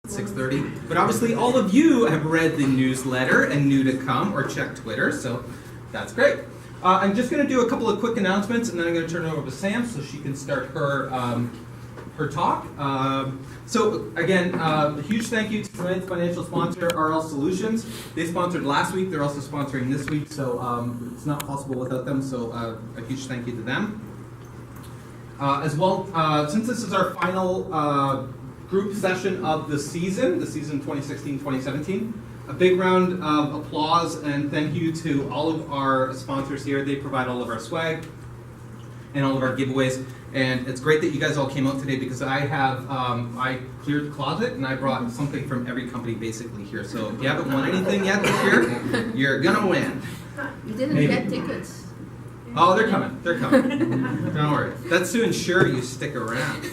6:30. But obviously all of you have read the newsletter and knew to come or check Twitter, so that's great. I'm just going to do a couple of quick announcements, and then I'm going to turn it over to Sam so she can start her her talk. So again, a huge thank you to tonight's financial sponsor, RL Solutions. They sponsored last week. They're also sponsoring this week, so it's not possible without them. So a huge thank you to them. As well, since this is our final group session of the season 2016-2017, a big round of applause and thank you to all of our sponsors here. They provide all of our swag and all of our giveaways. And it's great that you guys all came out today because I have, I cleared the closet and I brought something from every company basically here. So if you haven't won anything yet this year, you're gonna win. You didn't get tickets. Oh, they're coming. They're coming. Don't worry. That's to ensure you stick around.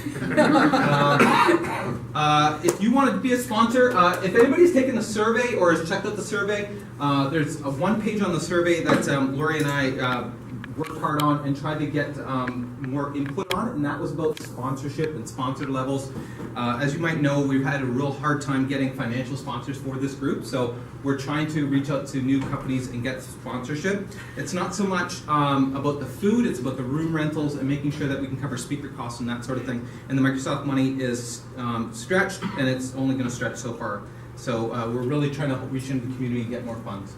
If you want to be a sponsor, if anybody's taken the survey or has checked out the survey, there's one page on the survey that Lori and I worked hard on and tried to get more input on it, and that was about sponsorship and sponsor levels. As you might know, we've had a real hard time getting financial sponsors for this group, so we're trying to reach out to new companies and get sponsorship. It's not so much about the food, it's about the room rentals and making sure that we can cover speaker costs and that sort of thing. And the Microsoft money is stretched, and it's only going to stretch so far. So we're really trying to reach into the community and get more funds.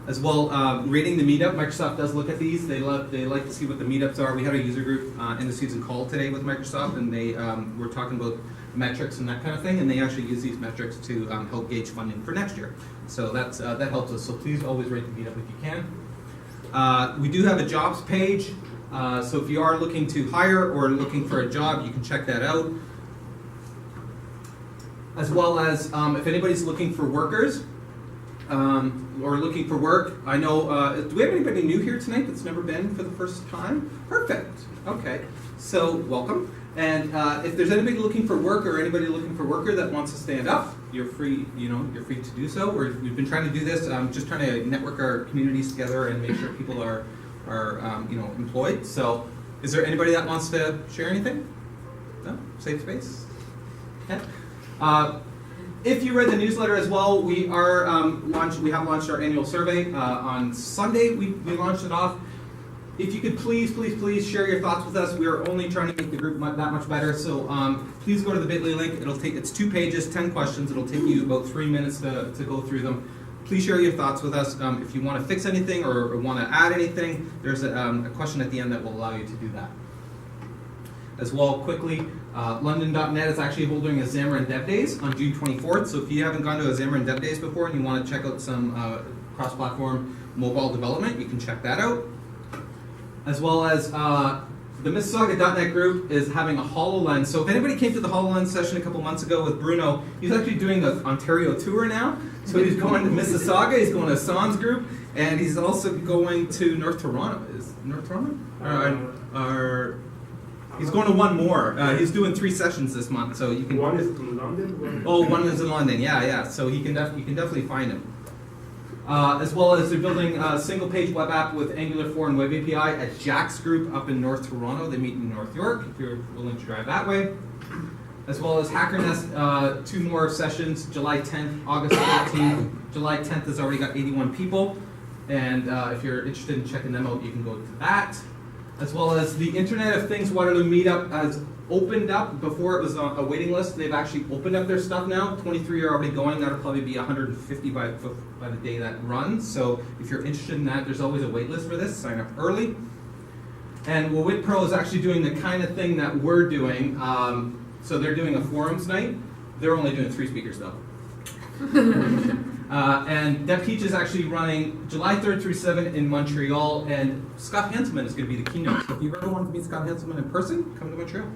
As well, rating the meetup. Microsoft does look at these. They like to see what the meetups are. We had a user group in the season call today with Microsoft, and they were talking about metrics and that kind of thing, and they actually use these metrics to help gauge funding for next year. So that helps us. So please always rate the meetup if you can. We do have a jobs page, so if you are looking to hire or looking for a job, you can check that out. As well as if anybody's looking for workers, or looking for work. I know, do we have anybody new here tonight that's never been for the first time? Perfect. Okay. So welcome. And if there's anybody looking for work or anybody looking for worker that wants to stand up, you're free. You're free to do so. We've been trying to do this. Just trying to network our communities together and make sure people are employed. So, is there anybody that wants to share anything? No? Safe space. Okay. If you read the newsletter as well, we have launched our annual survey on Sunday. We launched it off. If you could please share your thoughts with us. We are only trying to make the group that much better. So please go to the bit.ly link. It's 2 pages, 10 questions. It'll take you about 3 minutes to go through them. Please share your thoughts with us. If you want to fix anything or want to add anything, there's a question at the end that will allow you to do that. As well, quickly, London.net is actually holding a Xamarin Dev Days on June 24th. So if you haven't gone to a Xamarin Dev Days before and you want to check out some cross-platform mobile development, you can check that out. As well as the Mississauga.net group is having a HoloLens. So if anybody came to the HoloLens session a couple months ago with Bruno, he's actually doing the Ontario tour now. So he's going to Mississauga, he's going to Sans group, and he's also going to North Toronto. Is North Toronto? He's going to one more. He's doing 3 sessions this month, so you can. One is in London. One is in London. Yeah. So you can definitely find him. As well as they're building a single-page web app with Angular 4 and Web API at Jack's group up in North Toronto. They meet in North York if you're willing to drive that way. As well as HackerNest, 2 more sessions, July 10th, August 13th. July 10th has already got 81 people, and if you're interested in checking them out, you can go to that. As well as the Internet of Things Waterloo Meetup has opened up. Before it was on a waiting list. They've actually opened up their stuff now. 23 are already going. That'll probably be 150 by the day that runs. So if you're interested in that, there's always a wait list for this. Sign up early. And WIT Pro is actually doing the kind of thing that we're doing. So they're doing a forums night. They're only doing 3 speakers though. And DevTeach is actually running July 3rd through 7th in Montreal, and Scott Hanselman is going to be the keynote. So if you've ever wanted to meet Scott Hanselman in person, come to Montreal.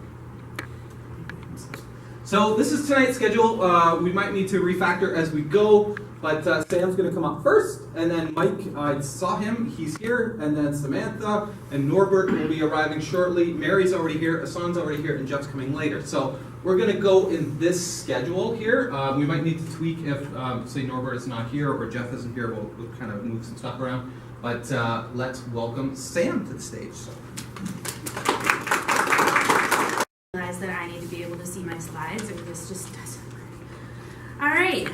So this is tonight's schedule. We might need to refactor as we go, but Sam's going to come up first, and then Mike, I saw him, he's here, and then Samantha and Norbert will be arriving shortly. Mary's already here, Asan's already here, and Jeff's coming later. So we're going to go in this schedule here. We might need to tweak if, say, Norbert is not here or Jeff isn't here. We'll kind of move some stuff around. But let's welcome Sam to the stage. So. Realize that I need to be able to see my slides, or this just doesn't work. All right,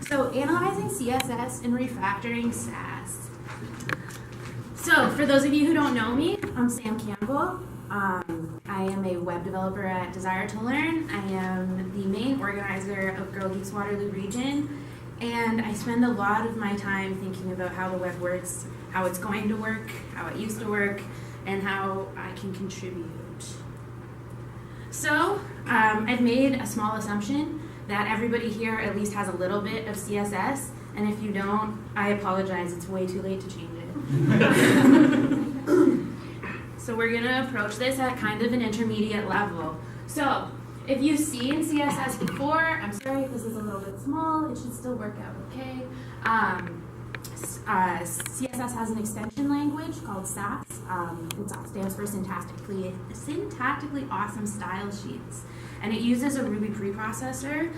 so analyzing CSS and refactoring SASS. So for those of you who don't know me, I'm Sam Campbell. I am a web developer at Desire to Learn. I am the main organizer of Girl Geeks Waterloo region, and I spend a lot of my time thinking about how the web works, how it's going to work, how it used to work, and how I can contribute. So I've made a small assumption that everybody here at least has a little bit of CSS, and if you don't, I apologize, it's way too late to change it. So we're gonna approach this at kind of an intermediate level. So if you've seen CSS before, I'm sorry if this is a little bit small, it should still work out okay. CSS has an extension language called SASS. It stands for Syntactically Awesome Style Sheets. And it uses a Ruby preprocessor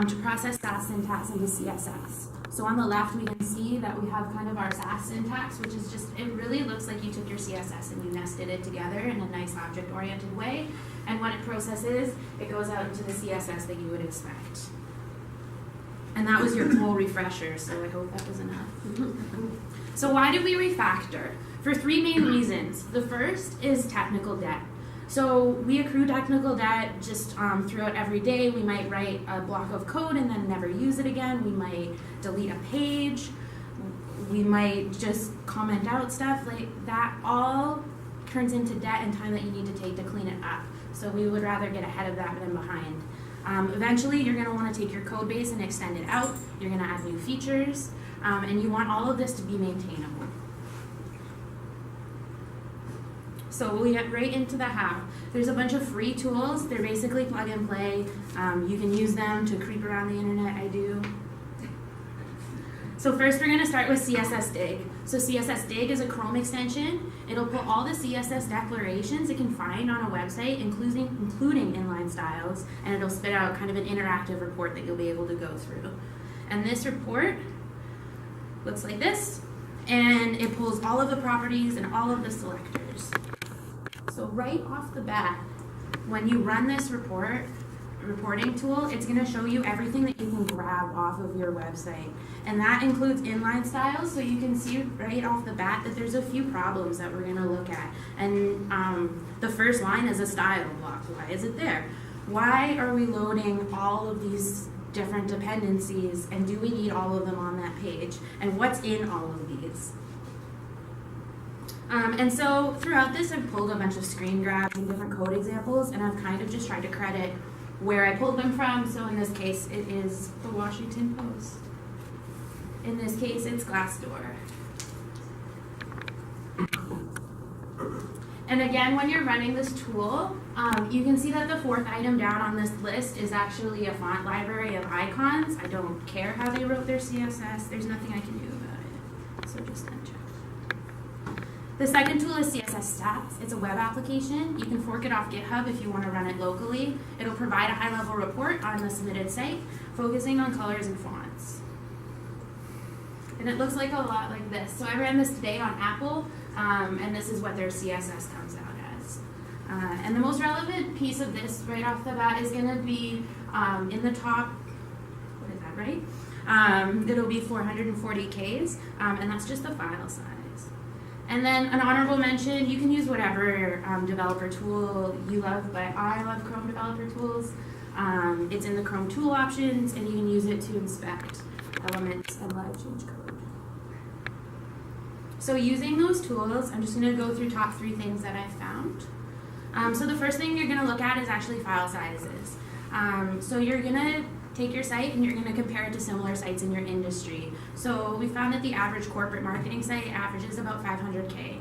to process SASS syntax into CSS. So on the left, we can see that we have kind of our SASS syntax, which is just, it really looks like you took your CSS and you nested it together in a nice object-oriented way. And when it processes, it goes out into the CSS that you would expect. And that was your full refresher, so I hope that was enough. So why do we refactor? For three main reasons. The first is technical debt. So we accrue technical debt just throughout every day. We might write a block of code and then never use it again. We might delete a page. We might just comment out stuff. Like that all turns into debt and time that you need to take to clean it up. So we would rather get ahead of that than behind. Eventually, you're going to want to take your code base and extend it out. You're going to add new features, and you want all of this to be maintainable. So we'll get right into the how. There's a bunch of free tools. They're basically plug and play. You can use them to creep around the internet. I do. So first we're going to start with CSS Dig. So CSS Dig is a Chrome extension. It'll pull all the CSS declarations it can find on a website, including inline styles, and it'll spit out kind of an interactive report that you'll be able to go through. And this report looks like this, and it pulls all of the properties and all of the selectors. So right off the bat, when you run this reporting tool, it's going to show you everything that you can grab off of your website. And that includes inline styles, so you can see right off the bat that there's a few problems that we're going to look at. And the first line is a style block. Why is it there? Why are we loading all of these different dependencies, and do we need all of them on that page? And what's in all of these? And so throughout this, I've pulled a bunch of screen grabs and different code examples, and I've kind of just tried to credit where I pulled them from. So in this case, it is the Washington Post. In this case, it's Glassdoor. And again, when you're running this tool, you can see that the fourth item down on this list is actually a font library of icons. I don't care how they wrote their CSS. There's nothing I can do about it. So just uncheck. The second tool is CSS Stats. It's a web application. You can fork it off GitHub if you want to run it locally. It'll provide a high-level report on the submitted site, focusing on colors and fonts. And it looks like a lot like this. So I ran this today on Apple, and this is what their CSS comes out as. And the most relevant piece of this right off the bat is going to be in the top, what is that, right? It'll be 440 Ks, and that's just the file size. And then an honorable mention, you can use whatever developer tool you love, but I love Chrome developer tools. It's in the Chrome tool options, and you can use it to inspect elements and live change code. So using those tools, I'm just going to go through top three things that I've found. So the first thing you're going to look at is actually file sizes. So you're going to take your site and you're going to compare it to similar sites in your industry. So we found that the average corporate marketing site averages about 500K.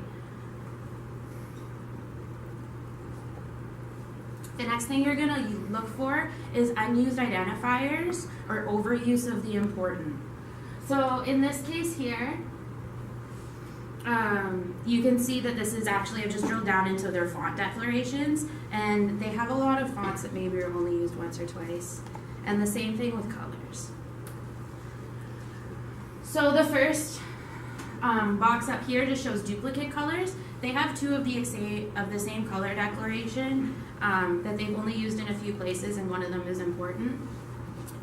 The next thing you're going to look for is unused identifiers or overuse of the important. So in this case here, you can see that this is actually, I've just drilled down into their font declarations, and they have a lot of fonts that maybe are only used once or twice. And the same thing with colors. So the first box up here just shows duplicate colors. They have two of the same color declaration that they've only used in a few places, and one of them is important.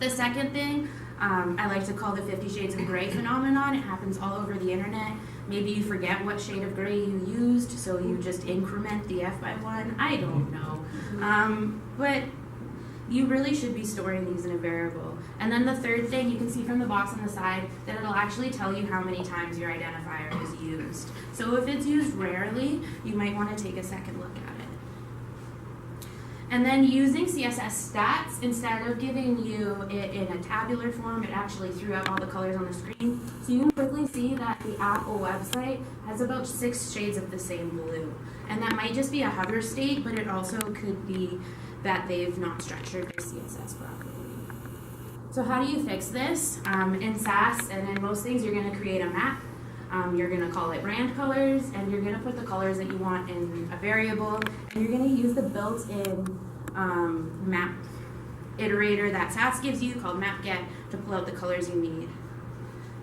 The second thing, I like to call the 50 Shades of Grey phenomenon. It happens all over the internet. Maybe you forget what shade of gray you used, so you just increment the F by 1. I don't know. But you really should be storing these in a variable. And then the third thing, you can see from the box on the side that it'll actually tell you how many times your identifier is used. So if it's used rarely, you might want to take a second look at it. And then using CSS stats, instead of giving you it in a tabular form, it actually threw out all the colors on the screen. So you can quickly see that the Apple website has about 6 shades of the same blue. And that might just be a hover state, but it also could be that they've not structured their CSS properly. So how do you fix this? In SASS and in most things, you're going to create a map. You're going to call it brand colors, and you're going to put the colors that you want in a variable, and you're going to use the built-in map iterator that SASS gives you called mapget to pull out the colors you need.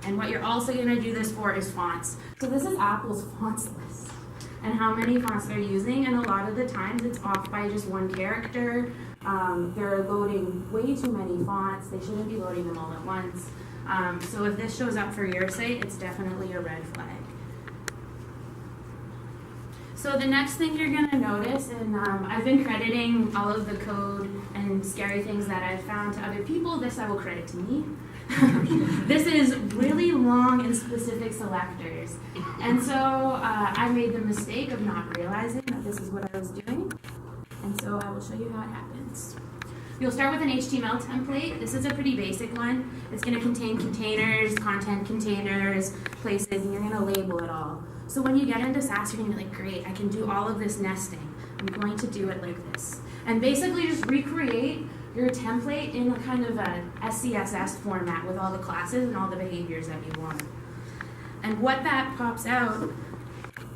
And what you're also going to do this for is fonts. So this is Apple's fonts list and how many fonts they're using, and a lot of the times it's off by just 1 character. They're loading way too many fonts. They shouldn't be loading them all at once. So if this shows up for your site, it's definitely a red flag. So the next thing you're going to notice, and I've been crediting all of the code and scary things that I've found to other people, this I will credit to me. This is really long and specific selectors. And so I made the mistake of not realizing that this is what I was doing. And so I will show you how it happens. You'll start with an HTML template. This is a pretty basic one. It's going to contain containers, content containers, places, and you're going to label it all. So when you get into SASS, you're going to be like, great, I can do all of this nesting. I'm going to do it like this. And basically just recreate your template in a kind of a SCSS format with all the classes and all the behaviors that you want. And what that pops out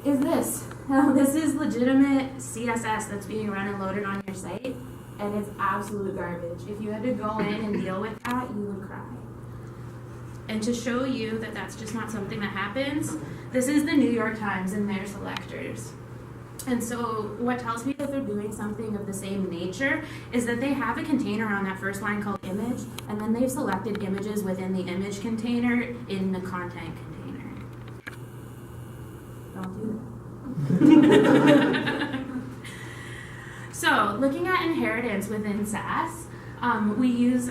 is this. Now, this is legitimate CSS that's being run and loaded on your site. And it's absolute garbage. If you had to go in and deal with that, you would cry. And to show you that that's just not something that happens, this is the New York Times and their selectors. And so what tells me that they're doing something of the same nature is that they have a container on that first line called image, and then they've selected images within the image container in the content container. Don't do that. So, looking at inheritance within SASS, we use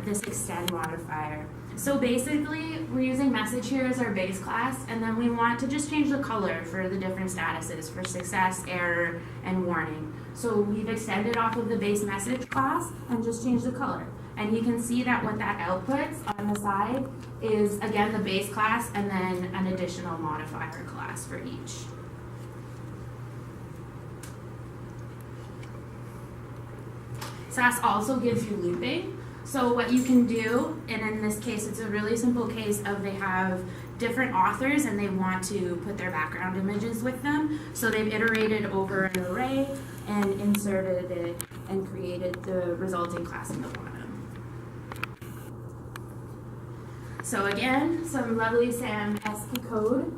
this extend modifier. So basically, we're using message here as our base class, and then we want to just change the color for the different statuses, for success, error, and warning. So we've extended off of the base message class and just changed the color. And you can see that what that outputs on the side is, again, the base class and then an additional modifier class for each. SASS also gives you looping. So what you can do, and in this case it's a really simple case of they have different authors and they want to put their background images with them. So they've iterated over an array and inserted it and created the resulting class in the bottom. So again, some lovely SAM-esque code.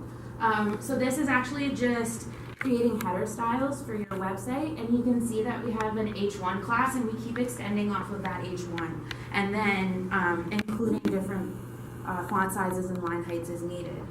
So this is actually just creating header styles for your website, and you can see that we have an H1 class and we keep extending off of that H1 and then including different font sizes and line heights as needed.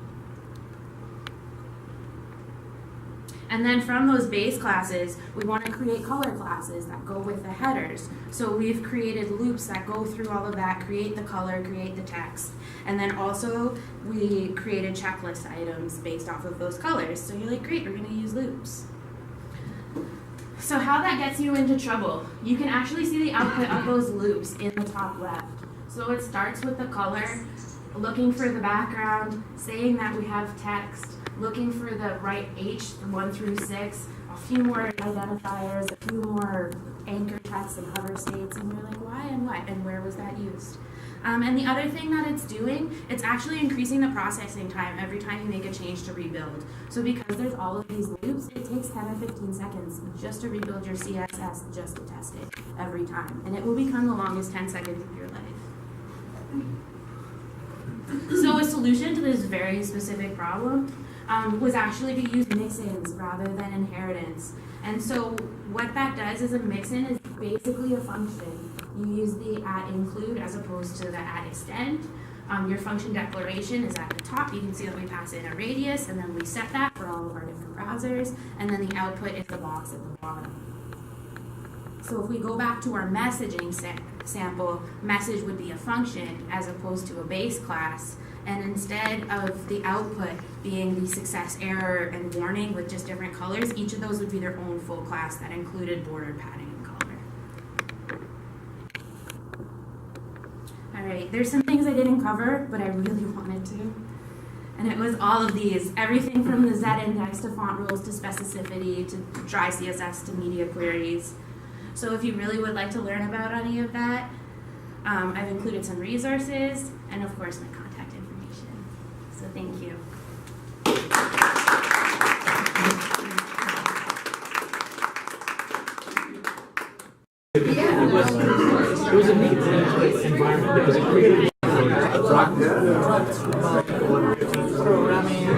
And then from those base classes, we want to create color classes that go with the headers. So we've created loops that go through all of that, create the color, create the text. And then also we created checklist items based off of those colors. So you're like, great, we're going to use loops. So how that gets you into trouble, you can actually see the output of those loops in the top left. So it starts with the color, looking for the background, saying that we have text, looking for the right H, 1 through 6, a few more identifiers, a few more anchor text and hover states, and you're like, why and what, and where was that used? And the other thing that it's doing, it's actually increasing the processing time every time you make a change to rebuild. So because there's all of these loops, it takes 10 or 15 seconds just to rebuild your CSS, just to test it every time. And it will become the longest 10 seconds of your life. So a solution to this very specific problem was actually to use mix-ins rather than inheritance. And so what that does is a mix-in is basically a function you use the @include as opposed to the @extend. Your function declaration is at the top. You can see that we pass in a radius, and then we set that for all of our different browsers, and then the output is the box at the bottom. So if we go back to our messaging sample, message would be a function as opposed to a base class, and instead of the output being the success, error, and warning with just different colors, each of those would be their own full class that included border, padding, and color. Alright, there's some things I didn't cover, but I really wanted to. And it was all of these, everything from the Z-index to font rules to specificity to dry CSS to media queries. So if you really would like to learn about any of that, I've included some resources and of course my contact information. So thank you. It was a neat environment because it created programming.